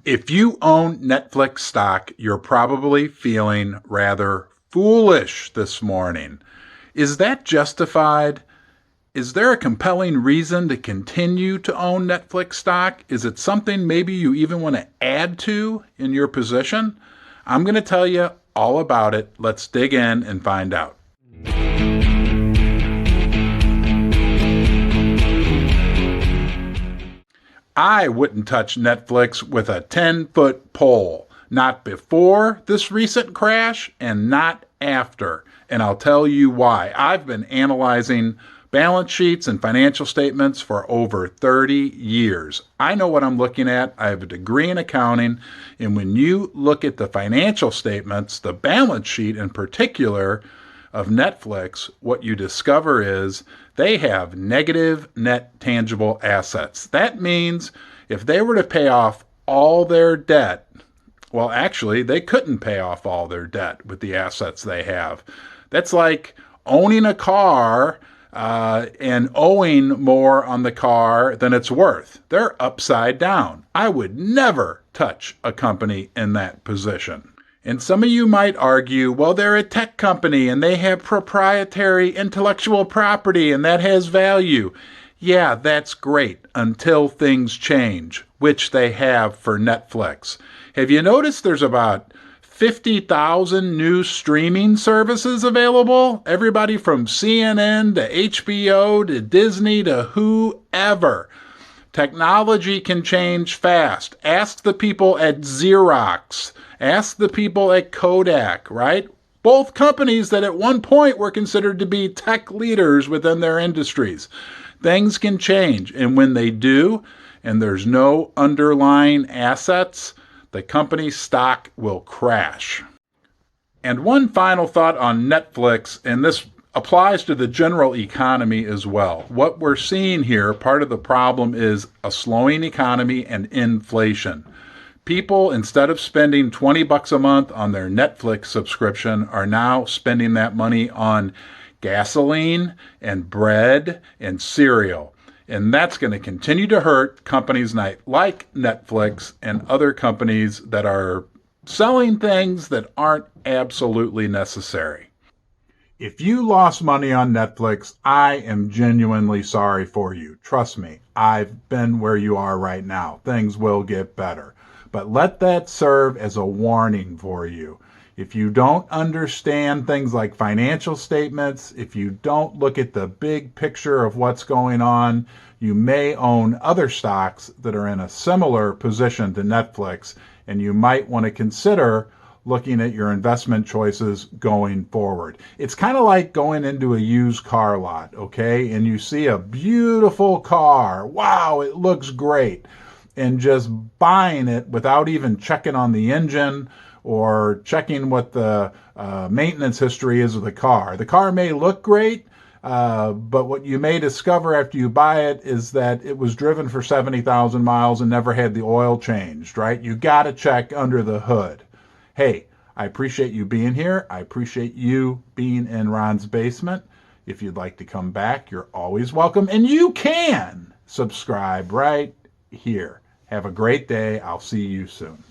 If you own Netflix stock, you're probably feeling rather foolish this morning. Is that justified? Is there a compelling reason to continue to own Netflix stock? Is it something maybe you even want to add to in your position? I'm going to tell you all about it. Let's dig in and find out. I wouldn't touch Netflix with a 10-foot pole. Not before this recent crash and not after. And I'll tell you why. I've been analyzing balance sheets and financial statements for over 30 years. I know what I'm looking at. I have a degree in accounting. And when you look at the financial statements, the balance sheet in particular of Netflix, what you discover is they have negative net tangible assets. That means if they were to pay off all their debt, well, actually, they couldn't pay off all their debt with the assets they have. That's like owning a car and owing more on the car than it's worth. They're upside down. I would never touch a company in that position. And some of you might argue, well, they're a tech company and they have proprietary intellectual property and that has value. Yeah, that's great until things change, which they have for Netflix. Have you noticed there's about 50,000 new streaming services available? Everybody from CNN to HBO to Disney to whoever. Technology can change fast. Ask the people at Xerox. Ask the people at Kodak, right? Both companies that at one point were considered to be tech leaders within their industries. Things can change, and when they do, and there's no underlying assets, the company's stock will crash. And one final thought on Netflix, and this applies to the general economy as well. What we're seeing here, part of the problem is a slowing economy and inflation. People, instead of spending $20 a month on their Netflix subscription, are now spending that money on gasoline and bread and cereal. And that's going to continue to hurt companies like Netflix and other companies that are selling things that aren't absolutely necessary. If you lost money on Netflix, I am genuinely sorry for you. Trust me, I've been where you are right now. Things will get better. But let that serve as a warning for you. If you don't understand things like financial statements, if you don't look at the big picture of what's going on, you may own other stocks that are in a similar position to Netflix, and you might want to consider looking at your investment choices going forward. It's kind of like going into a used car lot, okay? And you see a beautiful car. Wow, it looks great. And just buying it without even checking on the engine or checking what the maintenance history is of the car. The car may look great, but what you may discover after you buy it is that it was driven for 70,000 miles and never had the oil changed, right? You got to check under the hood. Hey, I appreciate you being here. I appreciate you being in Ron's basement. If you'd like to come back, you're always welcome. And you can subscribe right here. Have a great day. I'll see you soon.